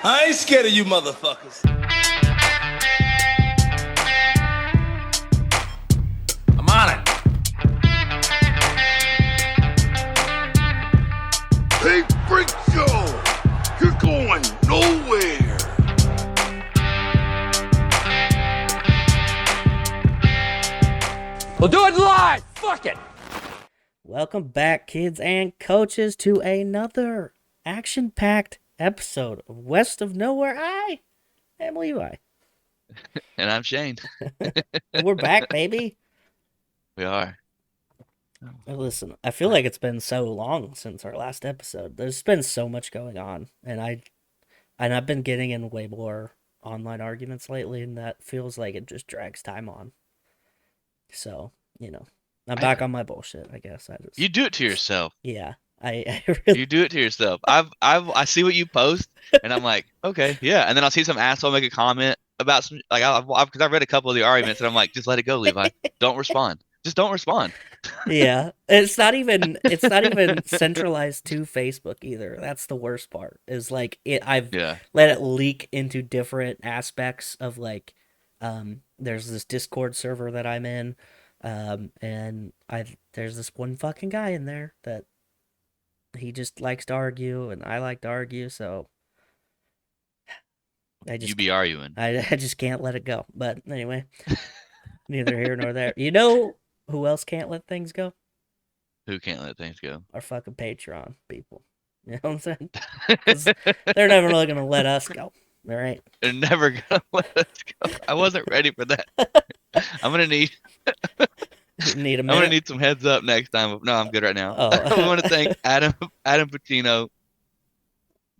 I ain't scared of you motherfuckers. I'm on it. Hey, Freak Show! You're going nowhere! We'll do it live! Fuck it! Welcome back, kids and coaches, to another action-packed episode of West of Nowhere. I am Levi. And I'm Shane. And we're back, baby. We are. Listen, I feel like it's been so long since our last episode. There's been so much going on, and I've been getting in way more online arguments lately, and that feels like it just drags time on. So, I'm back on my bullshit, I guess. You do it to yourself. Yeah, I really... You do it to yourself. I see what you post, and I'm like, okay, yeah. And then I'll see some asshole make a comment about some, like, because I've read a couple of the arguments, and I'm like, just let it go, Levi. Don't respond. Just don't respond. Yeah, it's not even centralized to Facebook either. That's the worst part. Is like I've let it leak into different aspects of there's this Discord server that I'm in, and there's this one fucking guy in there that he just likes to argue, and I like to argue, so you be arguing. I just can't let it go. But anyway, neither here nor there. You know who else can't let things go? Who can't let things go? Our fucking Patreon people. You know what I'm saying? 'Cause they're never really gonna let us go. All right. They're never gonna let us go. I wasn't ready for that. I'm gonna need. Need a minute? I'm gonna need some heads up next time. No, I'm good right now. Oh. I want to thank Adam Pacino,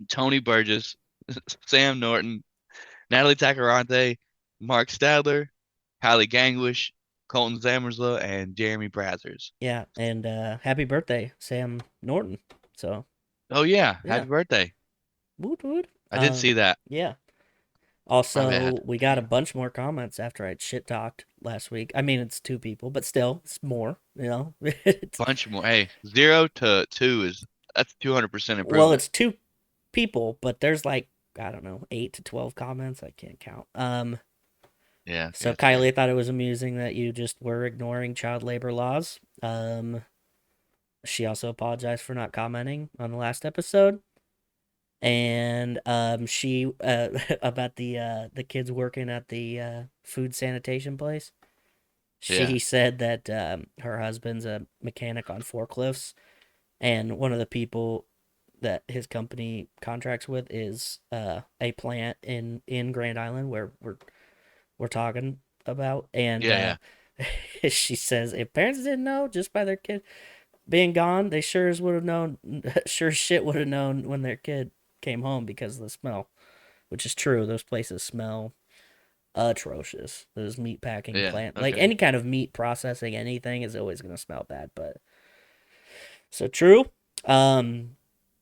Tony Burgess, Sam Norton, Natalie Tacarante, Mark Stadler, Hallie Gangwish, Colton Zamerslow, and Jeremy Brazzers. Yeah, and happy birthday, Sam Norton. So. Oh yeah, happy birthday. Woot woot. I did see that. Yeah. Also, we got a bunch more comments after I'd shit talked last week. I mean, it's 2 people, but still, it's more. Bunch more. Hey, 0 to 2 that's 200% improvement. Well, it's 2 people, but there's I don't know, 8 to 12 comments. I can't count. Yeah. So Kylie thought it was amusing that you just were ignoring child labor laws. She also apologized for not commenting on the last episode. And she about the kids working at the food sanitation place. She said that her husband's a mechanic on forklifts, and one of the people that his company contracts with is a plant in Grand Island where we're talking about. And she says if parents didn't know just by their kid being gone, they sure as shit would have known when their kid came home because of the smell, which is true. Those places smell atrocious. Those meat packing plant, like any kind of meat processing, anything is always gonna smell bad. But so true. And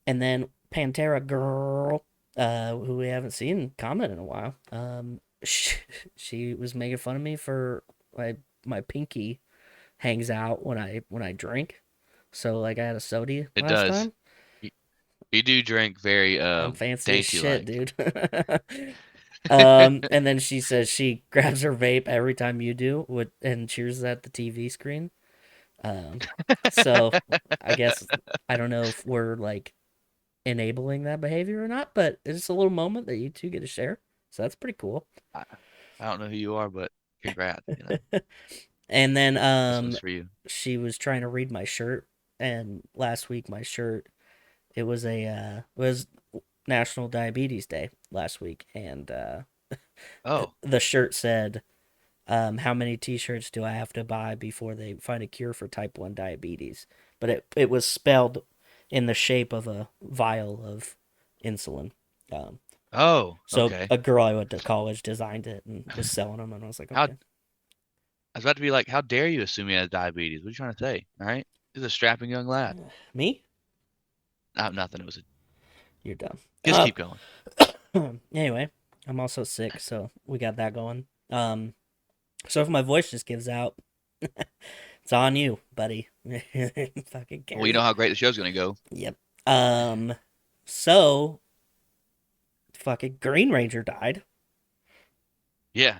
then Pantera Girl, who we haven't seen comment in a while, she was making fun of me for my pinky hangs out when I drink. So I had a sody last time. You do drink very I'm fancy as shit, dude. dude. And then she says she grabs her vape every time you do and cheers at the TV screen. So I guess I don't know if we're enabling that behavior or not, but it's a little moment that you 2 get to share. So that's pretty cool. I don't know who you are, but congrats. And then this one's for you. She was trying to read my shirt, and last week my shirt, it was National Diabetes Day last week, and the shirt said, how many t-shirts do I have to buy before they find a cure for type 1 diabetes? But it was spelled in the shape of a vial of insulin. So a girl I went to college designed it and was selling them, and I was like, okay. I was about to be like, how dare you assume he has diabetes? What are you trying to say? All right, he's a strapping young lad. Me? Nothing. You're dumb. Just keep going. Anyway, I'm also sick, so we got that going. So if my voice just gives out, it's on you, buddy. Fucking Well, you know how great the show's gonna go. Yep. So fucking Green Ranger died Yeah.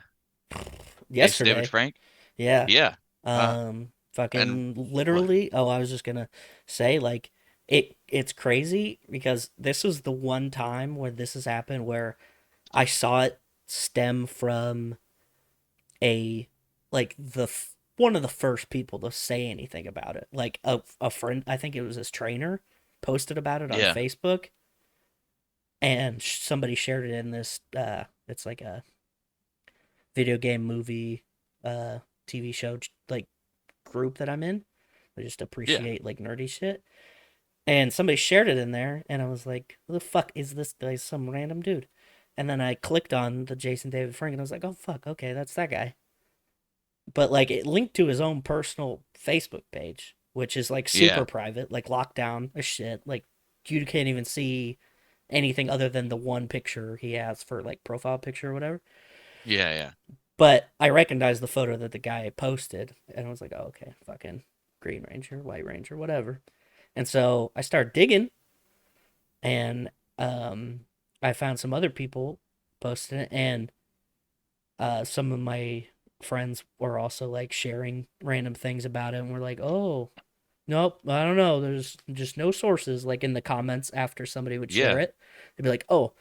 Jason David yesterday. Frank. Yeah. Yeah. Uh, and Fucking what? literally. Oh, I was just gonna say like it's crazy because this was the one time where this has happened where I saw it stem from a like one of the first people to say anything about it. Like a friend, I think it was his trainer, posted about it on Yeah. Facebook, and somebody shared it in this. It's like a video game movie, uh, TV show like group that I'm in. I just Yeah. appreciate like nerdy shit. And somebody shared it in there, and I was like, "Who the fuck is this guy? Some random dude." And then I clicked on the Jason David Frank, and I was like, "Oh fuck, okay, that's that guy." But like it linked to his own personal Facebook page, which is like super Yeah. private, like locked down as shit. Like you can't even see anything other than the one picture he has for like profile picture or whatever. Yeah. Yeah. But I recognized the photo that the guy posted, and I was like, "Oh, okay, fucking Green Ranger, White Ranger, whatever." And so I started digging, and I found some other people posting it, and some of my friends were also like sharing random things about it, and we're like, "Oh, nope, I don't know. There's just no sources." Like in the comments after somebody would share Yeah. it, they'd be like, "Oh,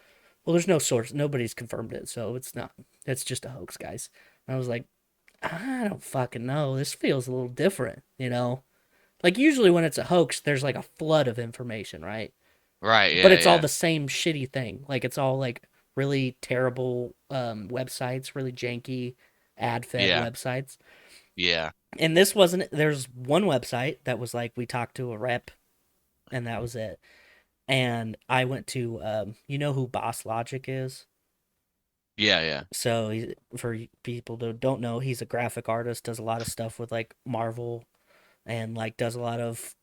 well, there's no source. Nobody's confirmed it, so it's not. It's just a hoax, guys." And I was like, I don't fucking know. This feels a little different, you know? Like usually when it's a hoax, there's like a flood of information, right? Right. But Yeah. it's all Yeah. the same shitty thing. Like it's all like really terrible websites, really janky ad-fed Yeah. websites. Yeah. And this wasn't. There's one website that was like we talked to a rep, and that was it. And I went to you know who Boss Logic is? Yeah. Yeah. So for people that don't know, he's a graphic artist, does a lot of stuff with like Marvel, and like does a lot of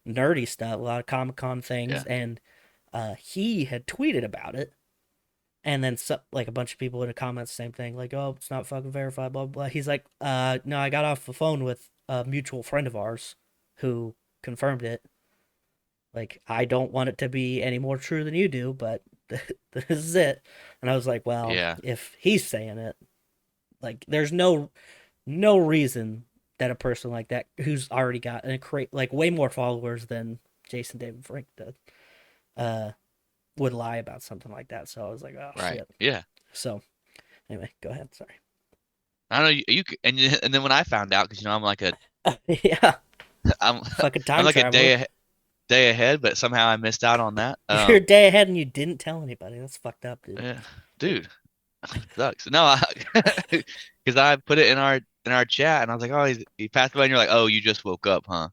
nerdy stuff, a lot of Comic Con things, Yeah. and he had tweeted about it, and then like a bunch of people in the comments, same thing, like, "Oh, it's not fucking verified," blah blah. He's like, no, I got off the phone with a mutual friend of ours who confirmed it. Like, I don't want it to be any more true than you do, but this is it. And I was like, well, Yeah. if he's saying it, like, there's no reason that a person like that who's already got like way more followers than Jason David Frank did, uh, would lie about something like that. So I was like, oh Right. shit. Yeah. So anyway, go ahead. Sorry. I know and then when I found out, because I'm like a Yeah, I'm fucking I'm time like a traveler. day ahead, but somehow I missed out on that. You're a day ahead and you didn't tell anybody. That's fucked up, dude. Yeah, dude, sucks. No, because I put it in our chat, and I was like, oh, he passed away, and you're like, oh, you just woke up, huh?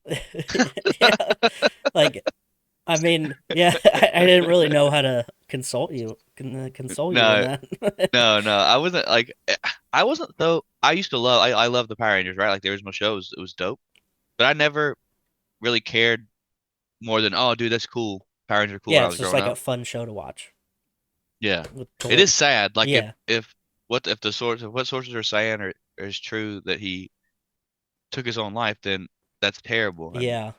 Yeah, like I mean, yeah, I didn't really know how to console you in No, that. no, I wasn't like I wasn't though. I used to love I love the Power Rangers, right? Like the original show was dope, but I never really cared more than oh, dude, that's cool. Power Rangers are cool when Yeah, I it's was just growing like a up. fun show to watch. Yeah, With it Tor- is sad. Like yeah, if what if the source of what sources are saying are is true that he took his own life, then that's terrible. And yeah,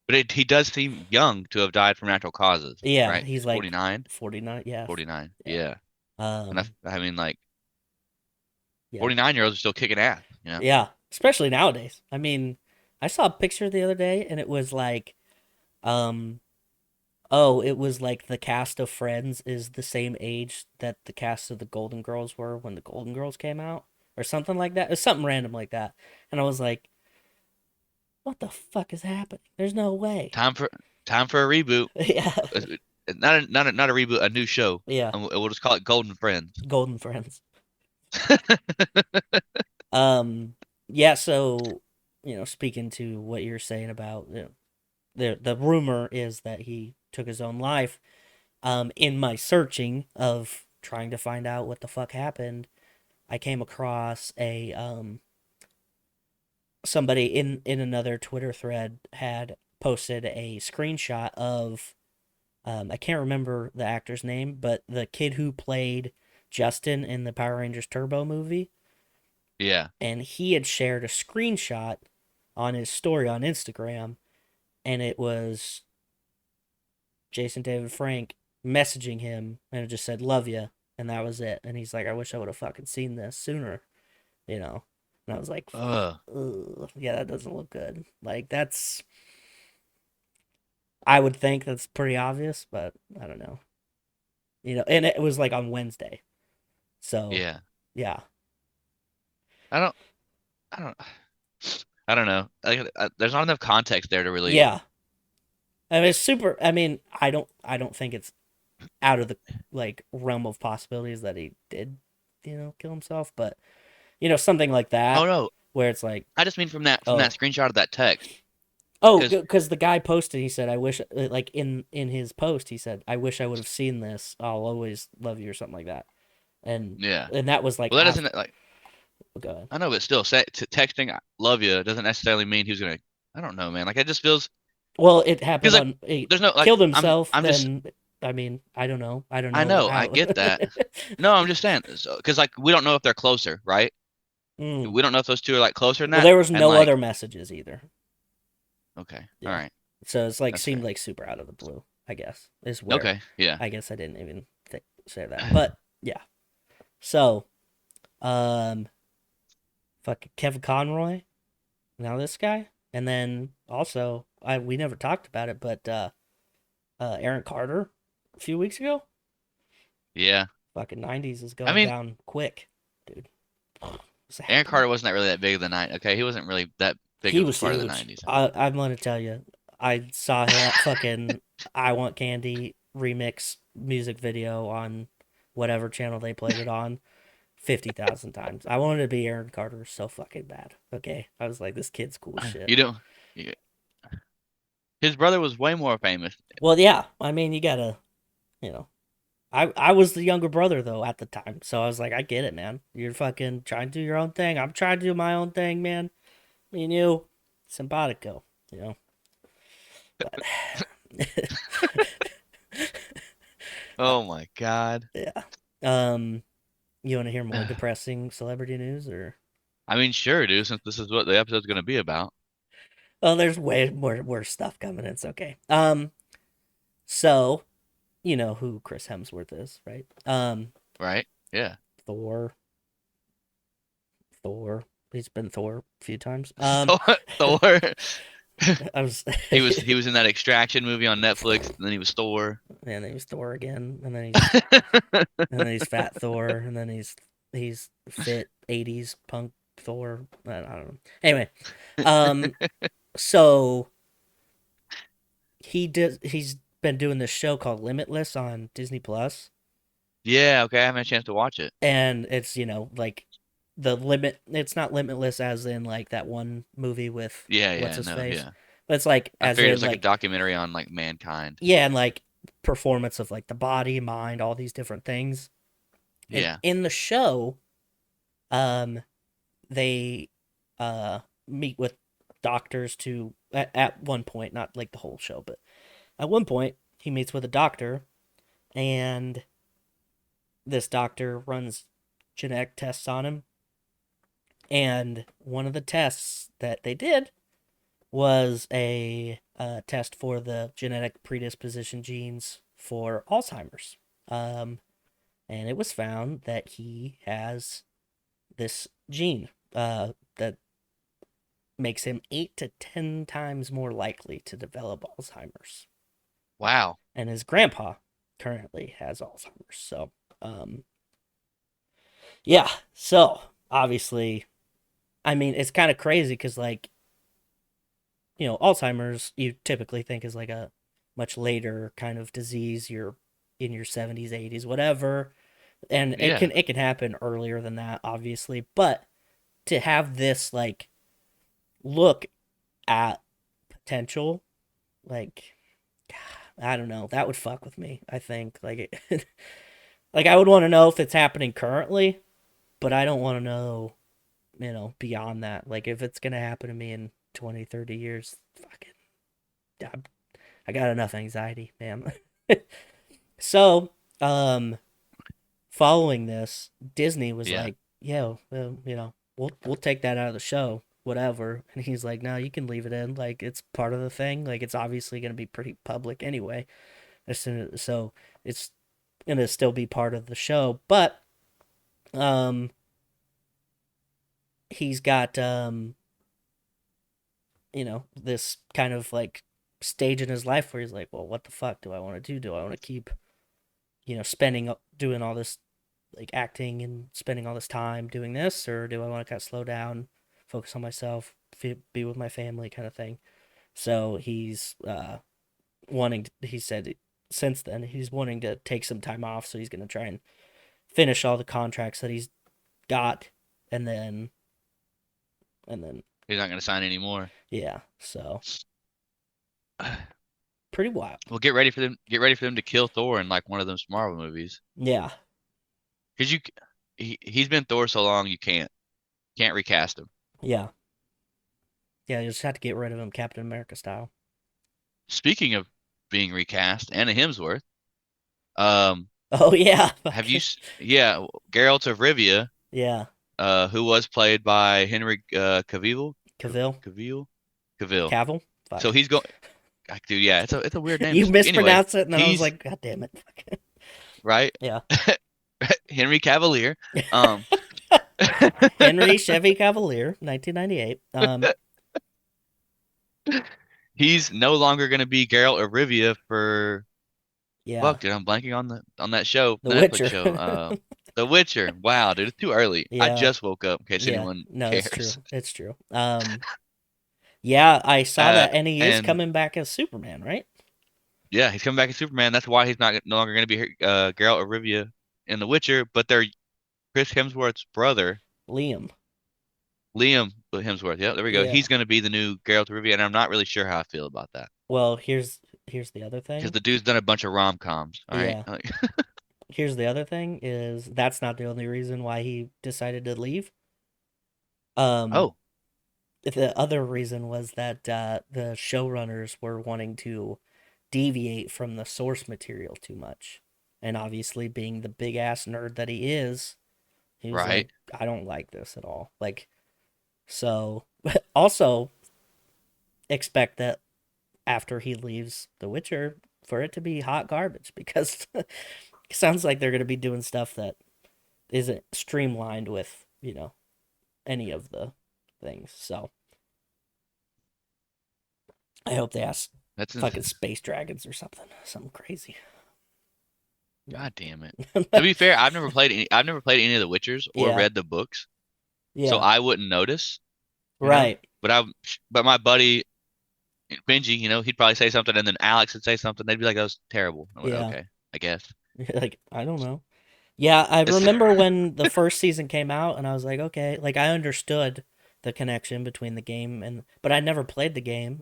but he does seem young to have died from natural causes, yeah. right? He's He's like 49, 49. Yeah, 49. yeah. Yeah. And Um, I mean like yeah, 49-year-olds are still kicking ass, you know? yeah. Especially nowadays. I mean, I saw a picture the other day, and it was like, um, oh, it was like the cast of Friends is the same age that the cast of the Golden Girls were when the Golden Girls came out, or something like that. It was something random like that, and I was like, what the fuck is happening? There's no way. Time for time for a reboot. Yeah, Uh, not a reboot, a new show. yeah. And we'll just call it Golden Friends. Golden Friends. Um, yeah. So, speaking to what you're saying about the rumor is that he took his own life. In my searching of trying to find out what the fuck happened, I came across a somebody in another Twitter thread had posted a screenshot of I can't remember the actor's name, but the kid who played Justin in the Power Rangers Turbo movie, Yeah. and he had shared a screenshot on his story on Instagram, and it was Jason David Frank messaging him, and it just said "love you," and that was it. And he's like, "I wish I would have fucking seen this sooner," you know. And I was like, Ugh. ugh, "Yeah, that doesn't look good." Like that's, I would think that's pretty obvious, but I don't know. And it was like on Wednesday, so Yeah. yeah, I don't. I don't. I don't know. Like, there's not enough context there to really. yeah. I mean, it's super. I mean, I don't think it's out of the like realm of possibilities that he did, kill himself, but something like Oh that no. where it's like, I just mean from that oh, screenshot of that text. oh, Because because the guy posted, he said, "I wish," like in his post, he said, "I wish I would have seen this. I'll always love you," or something like that, and yeah. and that was like Well, that after. doesn't like. Go ahead. I know, but still, texting "I love you" doesn't necessarily mean he's gonna. I don't know, man. Like it just feels Well, it happened because like on he there's no like killed himself. I'm just Then I mean, I don't know. I don't I know know I how. get that. No, I'm just saying because like we don't know if they're closer, right? Mm. We don't know if those two are like closer than Well, that, there was and no other like messages either. okay, all Yeah. right, So it's like that's seemed fair. like super out of the blue, I guess, is where Okay, yeah. I guess I didn't even say that. But yeah. So, um fucking Kevin Conroy, now this guy. And then also we never talked about it, but Aaron Carter a few weeks ago. Yeah. Fucking 90s is I going mean, down quick, dude. What's Aaron happening? Carter wasn't that really that big of the night. Okay, he wasn't really that big He of a was part of the huge. '90s. I'm gonna tell you, I saw that fucking "I Want Candy" remix music video on whatever channel they played it on 50,000 times. I wanted to be Aaron Carter so fucking bad. Okay, I was like, this kid's cool as shit. You don't. you- His brother was way more famous. Well, yeah, I mean, you gotta, you know. I was the younger brother though at the time, so I was like, I get it, man. You're fucking trying to do your own thing. I'm trying to do my own thing, man. Me and you, simpatico, you know. But Oh my God. yeah. Um, you want to hear more depressing celebrity news, or? I mean, sure, dude. Since this is what the episode's gonna be about, Oh, there's way more worse stuff coming. It's okay. So you know who Chris Hemsworth is, right? right? Yeah. Thor. Thor. He's been Thor a few times. Thor. Thor. I was, He was in that Extraction movie on Netflix, and then he was Thor. and then he's Thor again, and then he's fat Thor, and then he's fit '80s punk Thor. I don't know. Anyway, um, so he's been doing this show called Limitless on Disney Plus, Yeah, okay, I haven't had a chance to watch it. and it's like the limit. It's not limitless as in like that one movie with Yeah, what's yeah, his no, face, yeah. but it's like I as figured it in was like a like, documentary on like mankind. yeah, and like performance of like the body, mind, all these different things. And Yeah. in the show, um, they meet with doctors to at one point, not like the whole show, but at one point he meets with a doctor, and this doctor runs genetic tests on him, and one of the tests that they did was a test for the genetic predisposition genes for Alzheimer's. Um, and it was found that he has this gene that makes him 8 to 10 times more likely to develop Alzheimer's. Wow. And his grandpa currently has Alzheimer's. So, um, yeah. So, obviously, I mean, it's kind of crazy because, like, Alzheimer's you typically think is like a much later kind of disease. You're in your 70s, 80s, whatever. And it Yeah. can happen earlier than that, obviously. But to have this, like, look at potential, like, I don't know, that would fuck with me, I think. Like, like, I would want to know if it's happening currently, but I don't want to know, beyond that. Like, if it's going to happen to me in 20, 30 years, fucking, I got enough anxiety, man. So, following this, Disney was Yeah. like, "Yo, we'll take that out of the show, whatever." And he's like, "No, you can leave it in. Like, it's part of the thing. Like, it's obviously going to be pretty public anyway." So it's gonna still be part of the show, but um, he's got this kind of like stage in his life where he's like, well, what the fuck do I want to do? Do I want to keep spending doing all this like acting and spending all this time doing this, or do I want to kind of slow down, focus on myself, be with my family, kind of thing? So he's wanting to, he said since then he's wanting to take some time off, so he's going to try and finish all the contracts that he's got, and then He's not going to sign anymore. yeah, so pretty wild. Well, get ready for them. Get ready for them to kill Thor in like one of those Marvel movies. Yeah, Because he's been Thor so long you can't recast him. yeah, yeah. You just have to get rid of him, Captain America style. Speaking of being recast, Anna Hemsworth. Um, Oh yeah, have you? Yeah, Geralt of Rivia. Yeah, Who was played by Henry Cavill. Cavill, Cavill. Cavill. Fuck. So he's going. Dude, yeah, it's a weird name. You Anyway, mispronounced it, and then I was he's like, God damn it. right. Yeah. Henry Cavalier. Um, Henry Chevy Cavalier, 1998. he's no longer going to be Geralt of Rivia for. Yeah. Fuck, dude, I'm blanking on that show, The Netflix Witcher. show. The Witcher. Wow, dude, it's too early. I Yeah. just woke up in case Yeah. anyone No, cares. it's true. It's true. Yeah, I saw that, and he is and coming back as Superman, right? yeah, he's coming back as Superman. That's why he's no longer going to be Geralt of Rivia in The Witcher. But they're Chris Hemsworth's brother, Liam. Liam Hemsworth. Yeah, there we go. Yeah. He's going to be the new Geralt of Rivia, and I'm not really sure how I feel about that Well, here's the other because thing. the dude's done a bunch of rom-coms. All right. Yeah. Here's the other thing is that's not the only reason why he decided to leave. Oh, The other reason was that the showrunners were wanting to deviate from the source material too much. And obviously, being the big ass nerd that he is, he was right. like, I don't like this at all. Like, so also expect that after he leaves The Witcher, for it to be hot garbage because it sounds like they're going to be doing stuff that isn't streamlined with, any of the things. So I hope they ask That's fucking space dragons or something crazy. God damn it. To be fair, I've never played any of the Witchers or Yeah. read the books, Yeah, so I wouldn't notice. you know? right. But my buddy Benji, he'd probably say something, and then Alex would say something. They'd be like, "That was terrible." I'm like, Yeah. okay, I guess. Like, I don't know. Yeah, I remember when the first season came out, and I was like, okay, like I understood the connection between the game but I never played the game.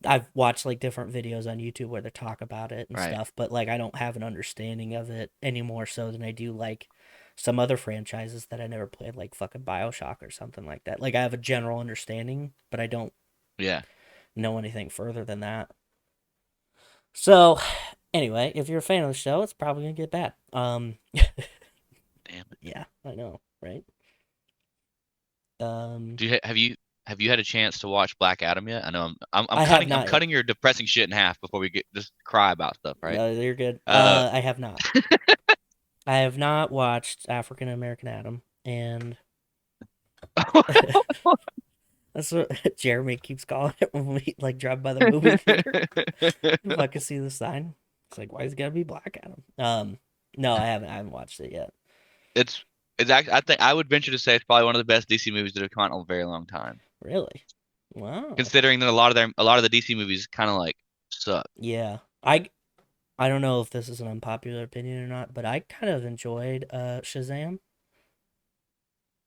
I've watched like different videos on YouTube where they talk about it and Right. stuff, but like I don't have an understanding of it any more so than I do like some other franchises that I never played, like fucking BioShock or something like that. Like I have a general understanding, but I don't Yeah. know anything further than that. So, anyway, if you're a fan of the show, it's probably gonna get bad. Damn it. Yeah, I know, right? Have you had a chance to watch Black Adam yet? I know I'm I have cutting not I'm yet. cutting your depressing shit in half before we get just cry about stuff, right? No, you're good. Uh, I have not. I have not watched African American Adam, and that's what Jeremy keeps calling it when we like drive by the movie theater. If I can see the sign, it's like, why is it gotta be Black Adam? No, I haven't watched it yet. it's I think I would venture to say it's probably one of the best DC movies that have come out in a very long time. Really? Wow. Considering that a lot of the DC movies kind of like suck. Yeah, I don't know if this is an unpopular opinion or not, but I kind of enjoyed Shazam.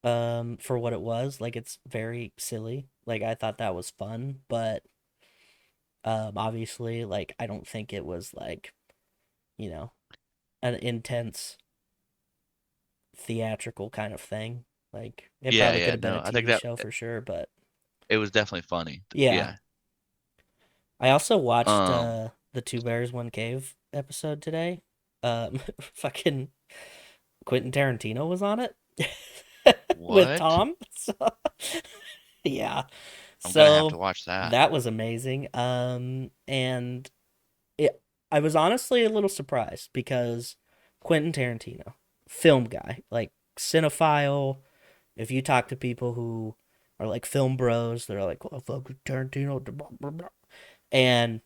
For what it was, like it's very silly. Like I thought that was fun, but obviously, like I don't think it was like, you know, an intense theatrical kind of thing. Like it Yeah, probably yeah, could have been no, a I think TV show for sure, but it was definitely funny. yeah. I also watched Um, the Two Bears One Cave episode today. Fucking Quentin Tarantino was on it with What? Tom. So, yeah. I'm gonna have So to watch that. that was amazing. And it I was honestly a little surprised because Quentin Tarantino, film guy, like cinephile. If you talk to people who are like film bros, they're like, "Oh, fuck Tarantino," blah, blah, blah. And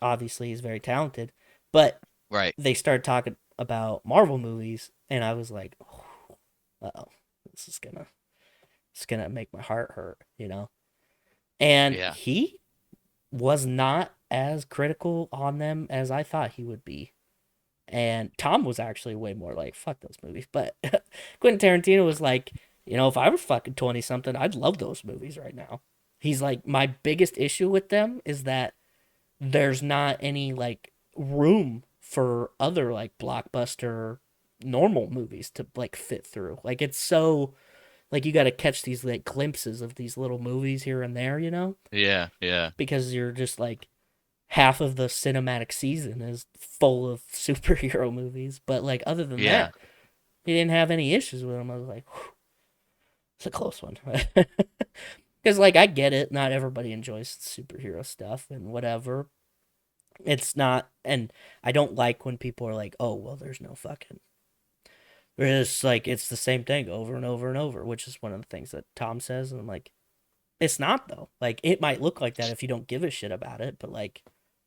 obviously he's very talented, but Right. they started talking about Marvel movies, and I was like, oh, this is gonna make my heart hurt. And Yeah. he was not as critical on them as I thought he would be. And Tom was actually way more like, fuck those movies. But Quentin Tarantino was like, if I was fucking 20 something, I'd love those movies right now. He's like, my biggest issue with them is that there's not any like room for other like blockbuster normal movies to like fit through. Like it's so like you got to catch these like glimpses of these little movies here and there, Yeah. Yeah. because you're just like half of the cinematic season is full of superhero movies. But like other than Yeah. that, he didn't have any issues with them. I was like, whew, it's a close one. Because like I get it, not everybody enjoys superhero stuff and whatever. It's not, and I don't like when people are like, oh well, there's no fucking. It's like it's the same thing over and over and over, which is one of the things that Tom says, and I'm like, it's not though. Like it might look like that if you don't give a shit about it, but like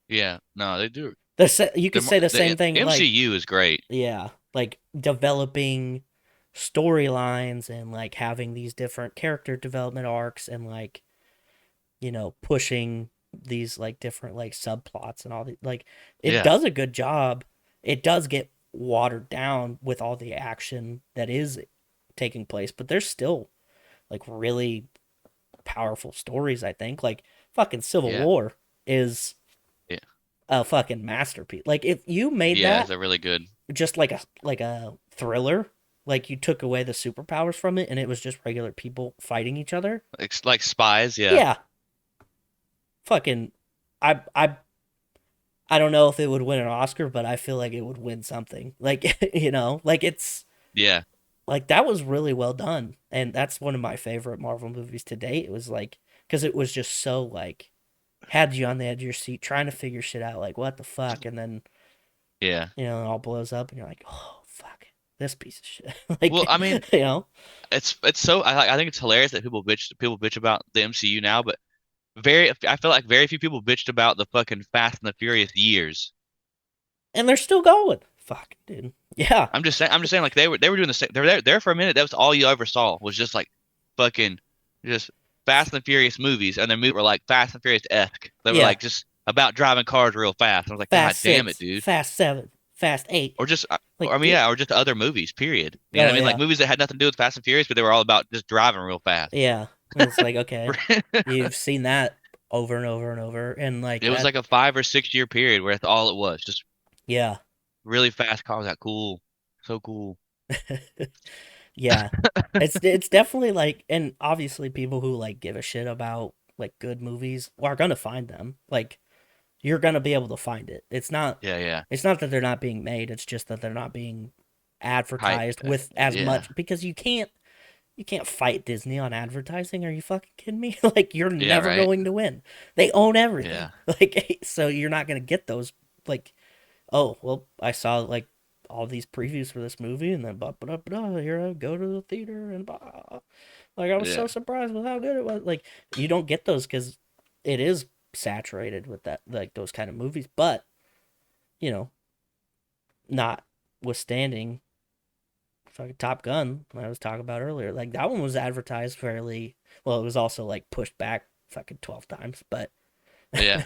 Yeah. No, they do. you could They're, say the the same thing like MCU is great. yeah, like developing storylines and like having these different character development arcs and like pushing these like different like subplots and all the like it Yeah. does a good job. It does get watered down with all the action that is taking place, but there's still like really powerful stories, I think. Like fucking Civil Yeah. War is Yeah. a fucking masterpiece. Like if you made Yeah. It's that a really good. just like a thriller, like you took away the superpowers from it and it was just regular people fighting each other. It's like Spies. Yeah. Yeah, fucking I don't know if it would win an Oscar, but I feel like it would win something. Like, like it's Yeah. like that was really well done. And that's one of my favorite Marvel movies to date. It was like cuz it was just so like had you on the edge of your seat trying to figure shit out like what the fuck, and then Yeah. it all blows up and you're like, "Oh, fuck. This piece of shit." Well, Like, I mean, you know. it's so I think it's hilarious that people bitch about the MCU now, but I feel like very few people bitched about the fucking Fast and the Furious years. And they're still going. Fuck, dude. Yeah. I'm just saying like they were doing the same. They were there for a minute. That was all you ever saw was just like fucking just Fast and Furious movies, and their movies were like Fast and Furious-esque. They were Yeah. like just about driving cars real fast. I was like, God Fast damn it, 6, dude. Fast 7, Fast 8. Or just, or, I Like, mean, yeah, or just other movies. Period. You know oh what I mean? Like yeah. movies that had nothing to do with Fast and Furious, but they were all about just driving real fast. Yeah. And it's like, okay, you've seen that over and over and over. And like It was that, like a 5 or 6 year period where that's all it was, just yeah. really fast cars. That cool, so cool. Yeah. It's definitely like, and obviously people who like give a shit about like good movies are gonna find them. Like, you're gonna be able to find it. Yeah, yeah. It's not that they're not being made, it's just that they're not being Hype. advertised with as Yeah, much because you can't fight Disney on advertising. Are you fucking kidding me? Like you're yeah, never right. going to win. They own everything. Yeah, Like so you're not going to get those like oh, well, I saw like all these previews for this movie and then blah, blah, blah, here I go to the theater and blah. Like I was yeah, so surprised with how good it was. Like you don't get those cuz it is saturated with that like those kind of movies, but you know, notwithstanding fucking Top Gun, I was talking about earlier. Like that one was advertised fairly well. It was also like pushed back fucking 12 times, but yeah,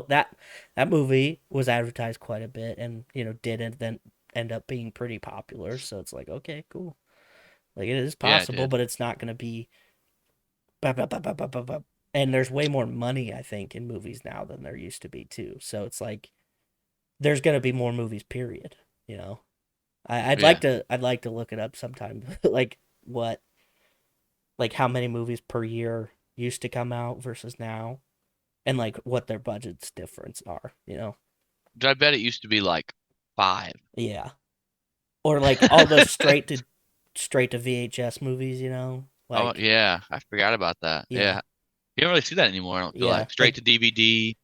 that movie was advertised quite a bit, and did then end up being pretty popular. So it's like okay, cool. Like it is yeah. It possible, did. but it's not gonna be. Bah, bah, bah, bah, bah, bah, bah. And there's way more money, I think, in movies now than there used to be too. So it's like there's gonna be more movies. Period. You know. Yeah, I'd like to look it up sometime. Like what like how many movies per year used to come out versus now, and like what their budgets difference are. I bet it used to be like 5. Yeah. Or like all the straight to VHS movies. Oh Like yeah, I forgot about that. yeah. Yeah, you don't really see that anymore. I don't feel Yeah. like straight to DVD.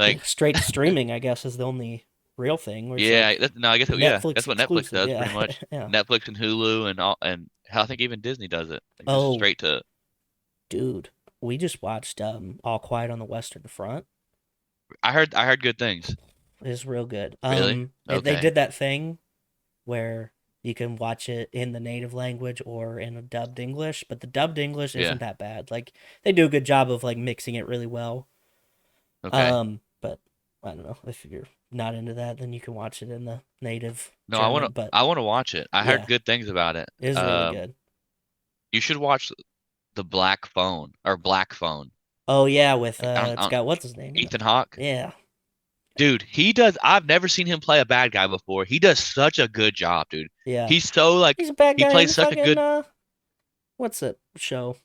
Like, Straight to streaming, I guess, is the only real thing where it's yeah, like no, I guess yeah, Netflix that's what Netflix exclusive. does Yeah, pretty much. yeah. Netflix and Hulu and all, and hell, I think even Disney does it. Like just Oh, straight to. dude, we just watched All Quiet on the Western Front. I heard good things. It's real good. Really? They Okay. did that thing where you can watch it in the native language or in a dubbed English, but the dubbed English isn't Yeah. that bad. Like they do a good job of like mixing it really well. Okay. But I don't know if you're not into that, then you can watch it in the native No, I want to German. But I want to watch it. I heard yeah, good things about it. it is really good. You should watch the Black Phone or Black Phone. Oh yeah, with I it's don't, got what's his name in it? Ethan Hawke. Yeah, Dude, he does. I've never seen him play a bad guy before. He does such a good job, dude. yeah. He's so like He's a bad he guy plays in such a fucking good. what's it show?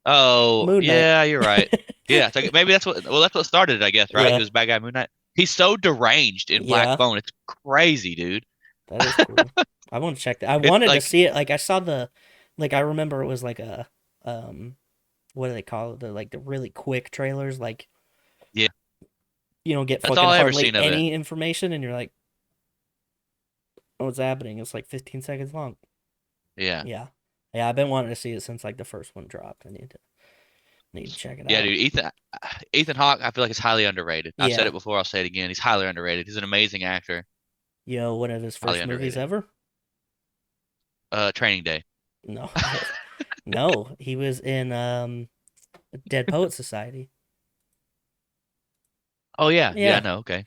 Oh, Moon Knight. yeah, you're right. Yeah, so maybe that's what. Well, that's what started it, I guess, right? He Yeah, was bad guy Moon Knight. He's so deranged in Black yeah. Phone. It's crazy, dude. That is cool. I want to check that. I It's wanted to like, see it. Like I saw like I remember it was like a um, what do they call it? The like the really quick trailers. Like yeah, you don't get that's all fucking I ever hardly seen of it. any information, and you're like, oh, what's happening? It's like 15 seconds long. Yeah, Yeah, yeah. I've been wanting to see it since like the first one dropped. I need to check it yeah, out. dude. Ethan Hawke, I feel like is highly underrated. I've said Yeah, it before. I'll say it again. He's highly underrated. He's an amazing actor. one of his Highly first movies underrated. ever. Training Day. No, no, he was in Dead Poet Society. Oh yeah, yeah, I Yeah, know. Okay,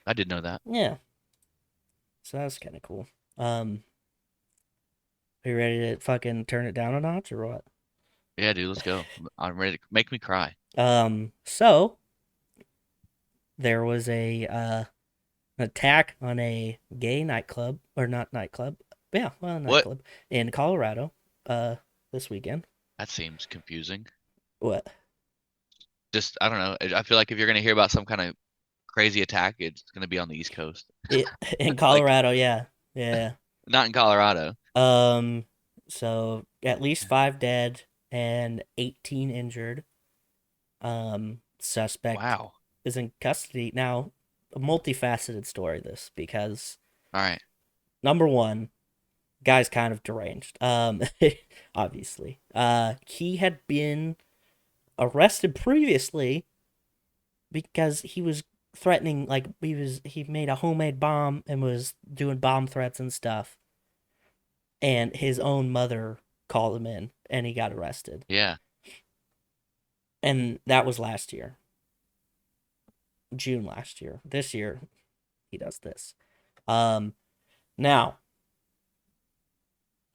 I did know that. yeah. So that's kind of cool. Um, are you ready to fucking turn it down a notch or what? Yeah, dude, let's go. I'm ready to make me cry. So there was a an attack on a gay nightclub or not nightclub. Yeah, well, What? nightclub in Colorado this weekend. That seems confusing. What? Just I don't know. I feel like if you're gonna hear about some kind of crazy attack, it's gonna be on the East Coast. It in Like Colorado, yeah. Yeah. not in Colorado. Um so at least 5 dead and 18 injured. Suspect Wow. is in custody. Now, a multifaceted story this because All right. number one, guy's kind of deranged. Obviously. He had been arrested previously because he was threatening like he made a homemade bomb and was doing bomb threats and stuff. And his own mother called him in and he got arrested. Yeah. And that was last year. June last year. This year he does this. Um Now,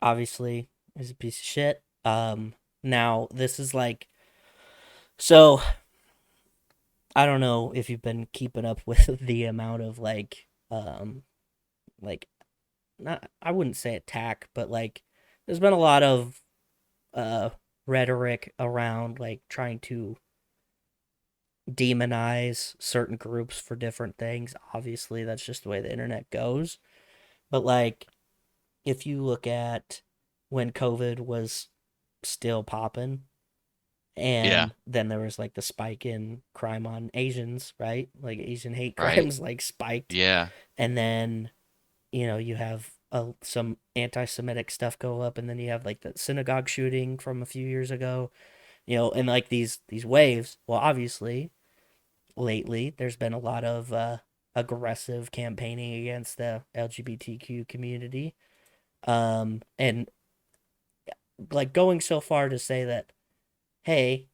obviously, he's a piece of shit. Now this is like, so I don't know if you've been keeping up with the amount of like not I wouldn't say attack, but like there's been a lot of uh rhetoric around like trying to demonize certain groups for different things. Obviously, that's just the way the internet goes. But like if you look at when COVID was still popping, Yeah. and then there was like the spike in crime on Asians, right? Like Asian hate Right. crimes like spiked, Yeah. and then you have some anti-Semitic stuff go up, and then you have like the synagogue shooting from a few years ago, and like these waves. Well, obviously, lately there's been a lot of aggressive campaigning against the LGBTQ community, and like going so far to say that, hey,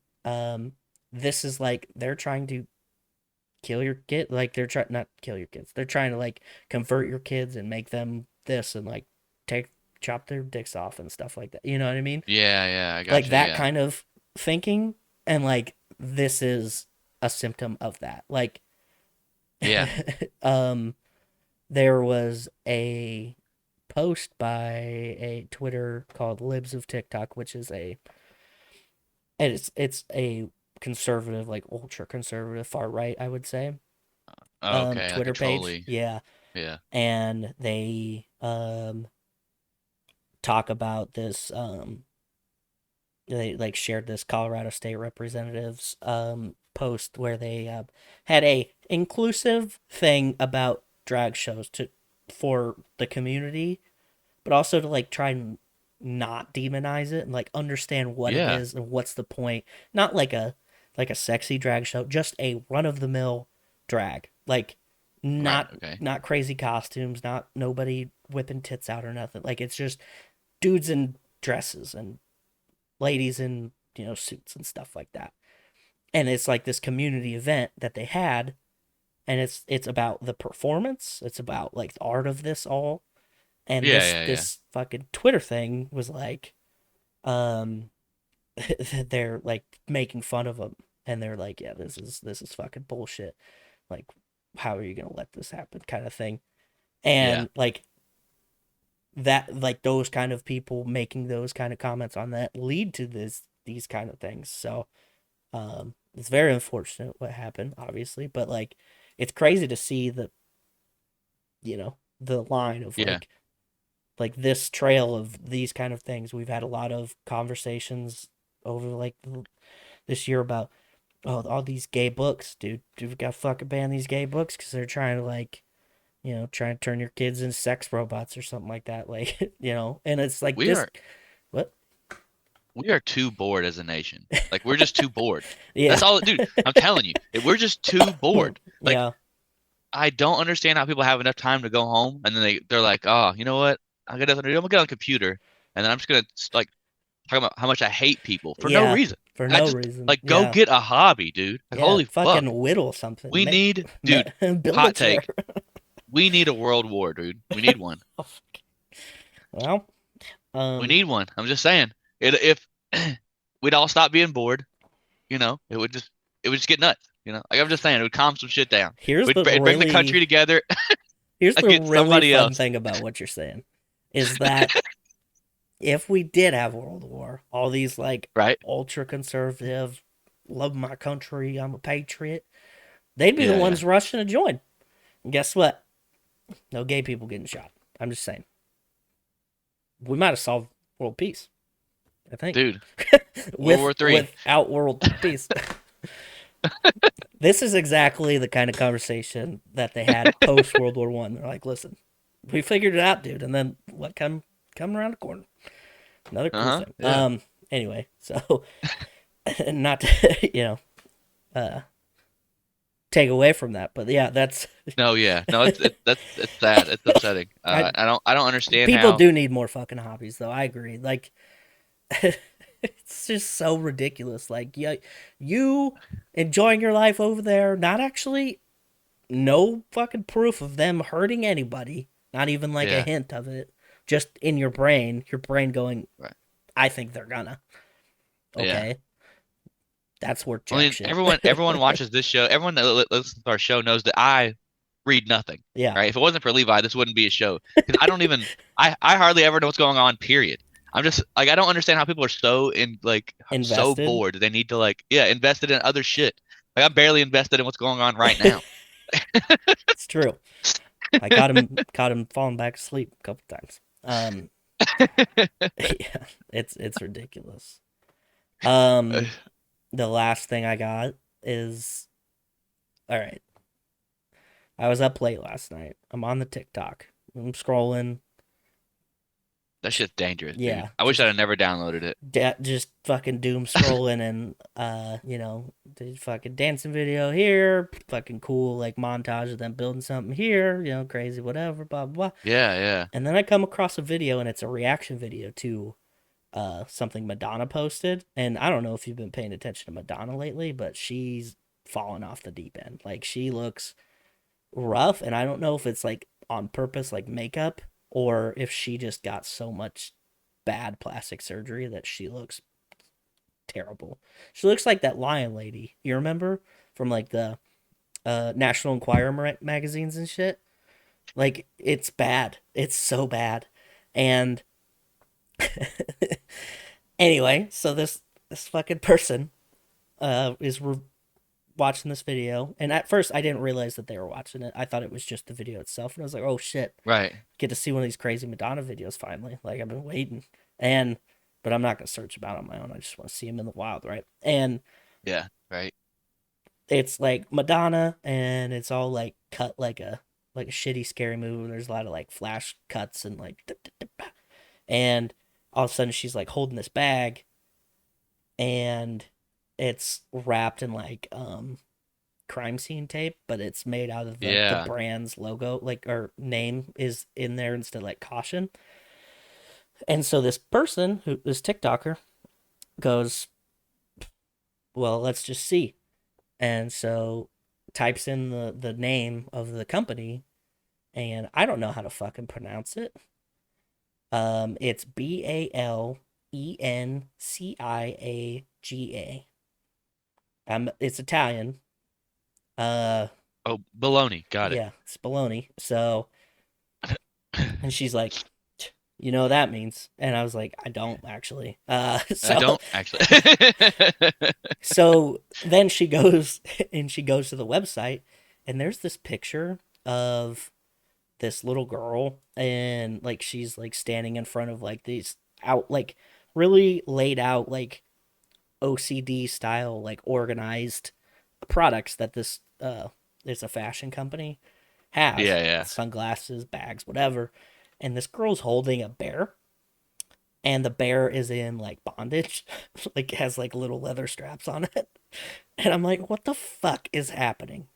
this is like they're trying to kill your kid, like they're trying not kill your kids, they're trying to like convert your kids and make them this and like take chop their dicks off and stuff like that. You know what I mean? Yeah. Yeah. I Like got you. that Yeah. kind of thinking, and like this is a symptom of that. Like, Yeah. um, there was a post by a Twitter called Libs of TikTok, which is it's a conservative, like ultra conservative, far right, I would say. Okay. Like a Twitter page, trolley. yeah, Yeah. and they talk about this. They like shared this Colorado State representative's post where they had a inclusive thing about drag shows for the community, but also to like try and not demonize it and like understand what it Yeah. is and what's the point. Not like a sexy drag show, just a run of the mill drag. Like Right. not Okay. not crazy costumes, not nobody whipping tits out or nothing. Like it's just dudes in dresses and ladies in, suits and stuff like that. And it's like this community event that they had, and it's about the performance, it's about like the art of this all. And Yeah. this Yeah. Yeah. this fucking Twitter thing was like um they're like making fun of them, and they're like, yeah, this is fucking bullshit. Like, how are you gonna let this happen, kind of thing. Yeah. And like that, like those kind of people making those kind of comments on that lead to these kind of things. So it's very unfortunate what happened, obviously, but like it's crazy to see the line of Yeah. like this trail of these kind of things. We've had a lot of conversations over like this year about, oh, all these gay books, dude. We've got to fucking ban these gay books because they're trying to like, trying to turn your kids into sex robots or something like that. Like, and it's like We this. are What? we are too bored as a nation. Like we're just too bored. Yeah. That's all, dude. I'm telling you, we're just too bored. Like Yeah. I don't understand how people have enough time to go home and then they're like, oh, you know what? I got nothing to do. I'm gonna get on the computer and then I'm just gonna like talk about how much I hate people for no Yeah. reason. For And I no just reason. like go Yeah. get a hobby, dude. Like Yeah. holy fuck. Fucking whittle something. We need, dude, Build a hot chair. take. We need a world war, dude. We need one. Well, We um, need one. I'm just saying. If we'd all stop being bored, it would just get nuts. Like I'm just saying, it would calm some shit down. here's the It'd bring the country really together here's the against really somebody fun else. thing about what you're saying is that if we did have World War, all these like Right? ultra conservative, love my country, I'm a patriot, they'd be the Yeah, yeah. ones rushing to join. And guess what? No gay people getting shot. I'm just saying. We might have solved world peace, I think. Dude, World War Three. Without world peace. This is exactly the kind of conversation that they had post World War One. They're like, listen, we figured it out, dude, and then what come around the corner? Another cool Uh-huh. thing. Yeah. Anyway, so not to, take away from that, but yeah, that's No, yeah. No, it's sad. It's upsetting. I, I don't understand people how. do need more fucking hobbies though. I agree. Like it's just so ridiculous. Like, yeah, you enjoying your life over there, not actually no fucking proof of them hurting anybody, not even like a Yeah. hint of it, just in your brain going, Right. I think they're gonna. Yeah. Okay, that's worth I jack mean, shit. everyone watches this show. Everyone that listens to our show knows that I read nothing. Yeah, Right? If it wasn't for Levi, this wouldn't be a show. Because I don't even I hardly ever know what's going on, period. I'm just like I don't understand how people are so invested. bored that they need to invested in other shit. Like I'm barely invested in what's going on right now. It's true. I caught him falling back asleep a couple times. Yeah, it's ridiculous. Um, the last thing I got is, all right. I was up late last night. I'm on the TikTok. I'm scrolling. That shit's dangerous, Yeah, dude. I wish I'd have never downloaded it. just fucking doom scrolling and the fucking dancing video here, fucking cool like montage of them building something here, crazy whatever, blah blah blah. Yeah, yeah. And then I come across a video and it's a reaction video to something Madonna posted. And I don't know if you've been paying attention to Madonna lately, but she's fallen off the deep end. Like she looks rough, and I don't know if it's like on purpose, like makeup, or if she just got so much bad plastic surgery that she looks terrible. She looks like that lion lady. You remember from like the National Enquirer magazines and shit? Like it's bad. It's so bad. And anyway, so this fucking person is watching this video, and at first I didn't realize that they were watching it. I thought it was just the video itself, and I was like, "Oh shit, Right. get to see one of these crazy Madonna videos finally!" Like I've been waiting, but I'm not gonna search about it on my own. I just want to see him in the wild, right? And Yeah, right. it's like Madonna, and it's all like cut like a shitty scary movie. And there's a lot of like flash cuts and like, and all of a sudden she's like holding this bag, and it's wrapped in like crime scene tape, but it's made out of like the Yeah. brand's logo, like or name is in there instead of like caution. And so this person, who this TikToker, goes, well, let's just see. And so types in the name of the company, and I don't know how to fucking pronounce it. It's Balenciaga. It's Italian. Uh, Oh, baloney. Got it. yeah, it's baloney. So, and she's like, you know what that means? And I was like, I don't actually. I So don't actually. so then she goes and she goes to the website, and there's this picture of this little girl, and like she's like standing in front of like these out like really laid out like OCD style like organized products that this it's a fashion company has, Yeah, yeah. sunglasses, bags, whatever. And this girl's holding a bear, and the bear is in like bondage, like has like little leather straps on it. And I'm like, what the fuck is happening?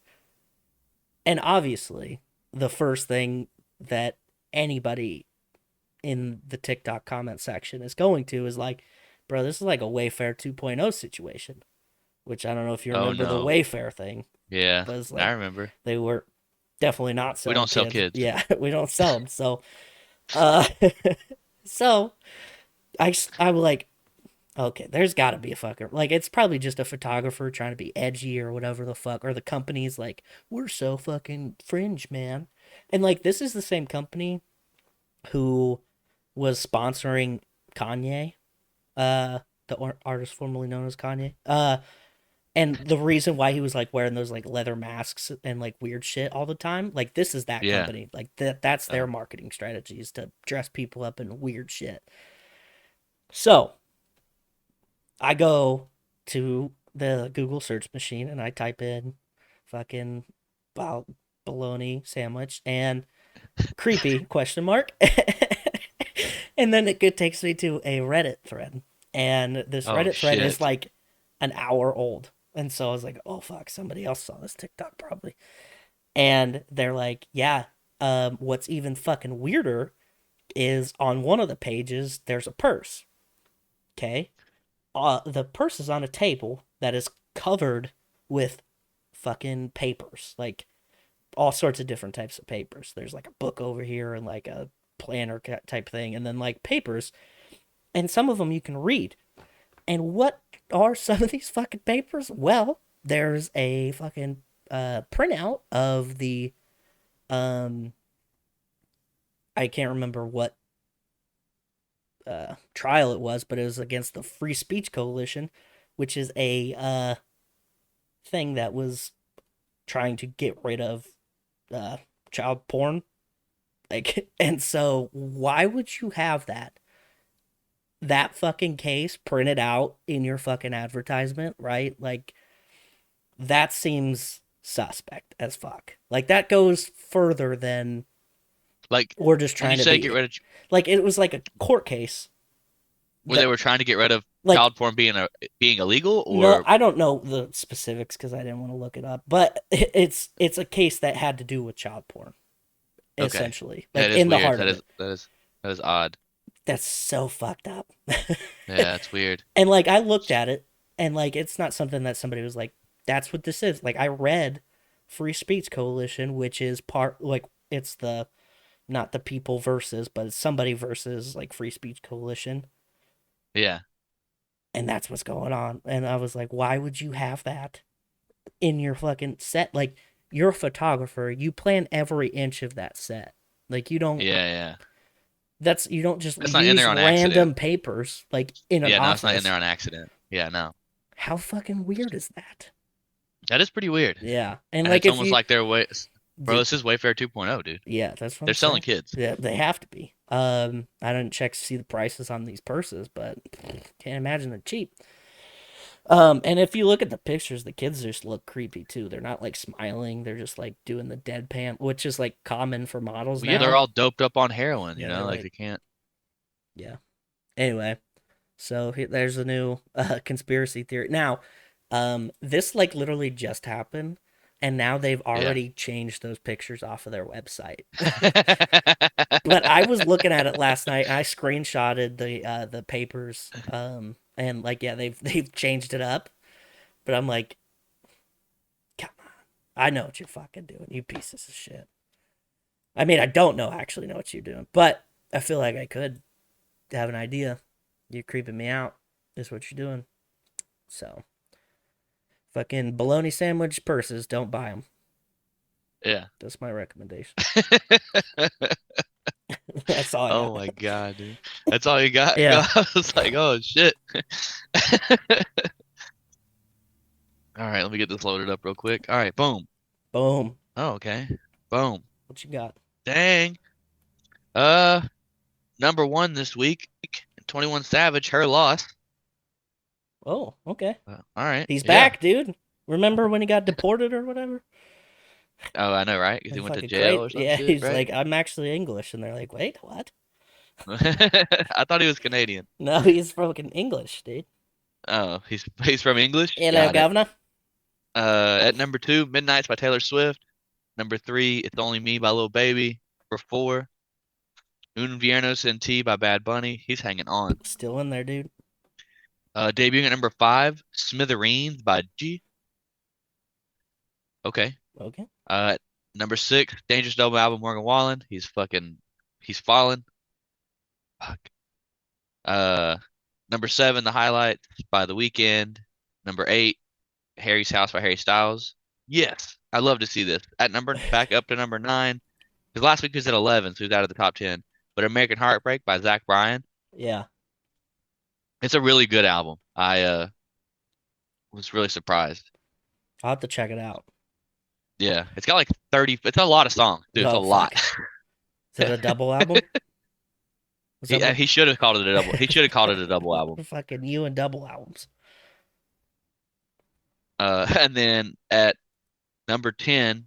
And obviously, the first thing that anybody in the TikTok comment section is going to is like, bro, this is like a Wayfair 2.0 situation, which I don't know if you Oh remember the no. Wayfair thing, Yeah, but it's I like remember. they were definitely not We selling don't sell kids. kids. Yeah, we don't sell them. So, uh, so I'm like, okay, there's got to be a fucker. Like, it's probably just a photographer trying to be edgy or whatever the fuck. Or the company's like, we're so fucking fringe, man. And, like, this is the same company who was sponsoring Kanye, the artist formerly known as Kanye. And the reason why he was, like, wearing those, like, leather masks and, like, weird shit all the time, like, this is that Yeah. company. Like, that's their Oh. marketing strategy is to dress people up in weird shit. So, I go to the Google search machine and I type in fucking bologna sandwich and creepy question mark. And then it takes me to a Reddit thread. And this Oh Reddit thread is shit. like an hour old. And so I was like, oh fuck, somebody else saw this TikTok probably. And they're like, yeah, what's even fucking weirder is on one of the pages there's a purse. Okay, the purse is on a table that is covered with fucking papers, like all sorts of different types of papers. There's like a book over here and like a planner type thing, and then like papers, and some of them you can read. And what are some of these fucking papers? Well, there's a fucking printout of the um I can't remember what trial it was, but it was against the Free Speech Coalition, which is a thing that was trying to get rid of uh, child porn. Like, and so why would you have that fucking case printed out in your fucking advertisement, right? Like, that seems suspect as fuck. Like, that goes further than Like we're just when you trying to say get be. rid of, Like, it was like a court case where they that, were trying to get rid of like, child porn being illegal, no, or I don't know the specifics because I didn't want to look it up, but it's a case that had to do with child porn, okay, essentially, that like is in the weird. heart of it. That is odd. That's so fucked up. Yeah, that's weird. And like I looked at it, and like it's not something that somebody was like, that's what this is. Like I read Free Speech Coalition, which is part like it's the not the people versus, but it's somebody versus like Free Speech Coalition, Yeah, and that's what's going on. And I was like, why would you have that in your fucking set? Like you're a photographer, you plan every inch of that set. Like you don't yeah, yeah. that's you don't just That's not in use there on accident. random papers like in an Yeah, no, it's not in office. there on accident. Yeah, no, How fucking weird is that? that is pretty weird. Yeah. And And like it's if almost you like they're way, bro. did This is Wayfair 2.0, dude. yeah, that's what They're I'm selling saying. kids. Yeah, they have to be. I didn't check to see the prices on these purses, but can't imagine they're cheap. And if you look at the pictures, the kids just look creepy too. They're not like smiling. They're just like doing the deadpan, which is like common for models Well, yeah, they're now. all doped up on heroin, Yeah, they're like like, they can't. yeah. Anyway, so there's a new conspiracy theory. Now, this like literally just happened, and now they've Yeah. already changed those pictures off of their website. But I was looking at it last night. And I screenshotted the papers, and like yeah, they've changed it up. But I'm like, come on, I know what you're fucking doing, you pieces of shit. I mean, I don't actually know what you're doing, but I feel like I could have an idea. You're creeping me out. Is what you're doing. So, fucking bologna sandwich purses. Don't buy them. Yeah. That's my recommendation. That's all I Oh got. my God, dude. That's all you got? Yeah. I was like, oh shit. All right, let me get this loaded up real quick. All right, boom. Boom. Oh, okay. Boom. What you got? Dang. Uh, number one this week, 21 Savage, her loss. Oh, okay. All right. He's Yeah. back, dude. Remember when he got deported or whatever? Oh, I know, right? Because he That's went to fucking jail great. or some Yeah, shit, he's right? like, I'm actually English, and they're like, wait, what? I thought he was Canadian. No, he's fucking English, dude. Oh, he's from English? Hello, Got it. governor. At number two, Midnights by Taylor Swift. Number three, It's Only Me by Lil Baby. Number four, Un Vierno Sin Ti by Bad Bunny. He's hanging on. Still in there, dude. Debuting at number five, Smithereens by G. Okay. Okay. Number six, Dangerous Double album, Morgan Wallen. He's fallen. Fuck. Uh, Number seven, The Highlights by The Weeknd. Number eight, Harry's House by Harry Styles. Yes, I love to see this. Back up to number nine. Because last week he was at 11, so he's out of the top 10. But American Heartbreak by Zach Bryan. Yeah. It's a really good album. I was really surprised. I'll have to check it out. Yeah, it's got like 30. It's a lot of songs, dude. It's a Oh, lot. fuck. Is it a double album? Was that what? He should have called it a double. He should have called it a double album. Fucking you and double albums. And then at number 10,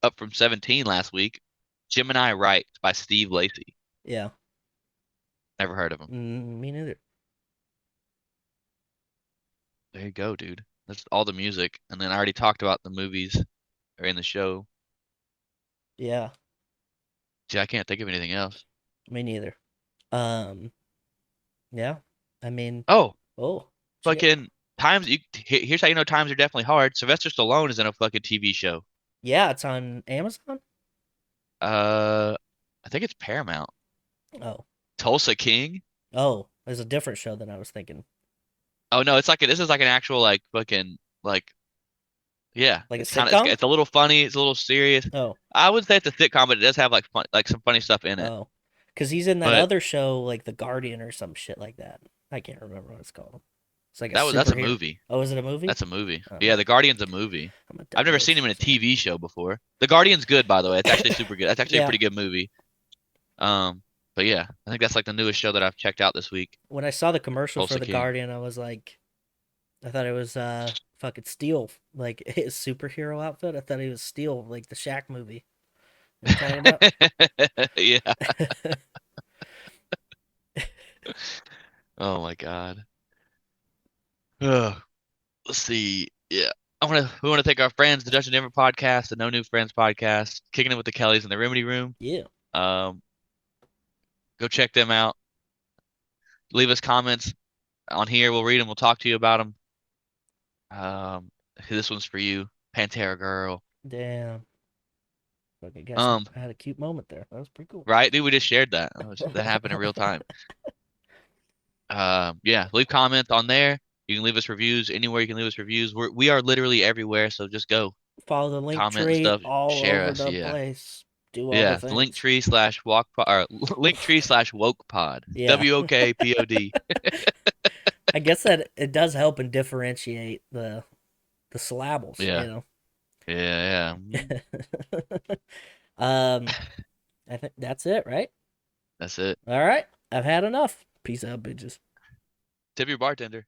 up from 17 last week, Gemini Rights by Steve Lacy. Yeah. Never heard of him. Me neither. There you go, dude. That's all the music. And then I already talked about the movies or in the show. Yeah. Gee, I can't think of anything else. Me neither. Um. Yeah. I mean. Oh, Oh. fucking times. Here's how you know times are definitely hard. Sylvester Stallone is in a fucking TV show. Yeah, it's on Amazon. Uh, I think it's Paramount. Oh. Tulsa King. Oh, there's a different show than I was thinking. Oh no, this is like an actual like fucking like yeah. Like a It's kind of sitcom? it's a little funny. It's a little serious. Oh. I would say it's a sitcom, but it does have like some funny stuff in it. Oh. Because he's in that But other show, like The Guardian or some shit like that. I can't remember what it's called. It's like a that's a superhero. movie. Oh, is it a movie? That's a movie. Oh. Yeah, The Guardian's a movie. I'm a I've never double seen him in a fan. TV show before. The Guardian's good, by the way. It's actually super good. That's actually a Yeah. pretty good movie. But yeah, I think that's like the newest show that I've checked out this week. When I saw the commercial Tulsa for The King. Guardian, I was like, I thought it was fucking Steel, like his superhero outfit. I thought he was Steel, like the Shaq movie. You know what I'm talking about? Yeah. Oh my God. Ugh. Let's see. Yeah. We want to thank our friends, the Dutch and Denver podcast, the No New Friends podcast, Kicking It with the Kellys in the Remedy Room. Yeah. Um, Go check them out. Leave us comments on here. We'll read them. We'll talk to you about them. This one's for you, Pantera Girl. Damn. Fucking guess I had a cute moment there. That was pretty cool. Right, dude. We just shared that. That happened in real time. Yeah. Leave comments on there. You can leave us reviews anywhere. You can leave us reviews. We are literally everywhere. So just go Follow the link comment and tree stuff. all Share over us. the Yeah. place. Do all Yeah. the things. Linktree/walk or Linktree/woke pod. Yeah. WOKPOD. I guess that it does help and differentiate the syllables. Yeah. You know. Yeah. I think that's it, right? That's it. All right. I've had enough. Peace out, bitches. Tip your bartender.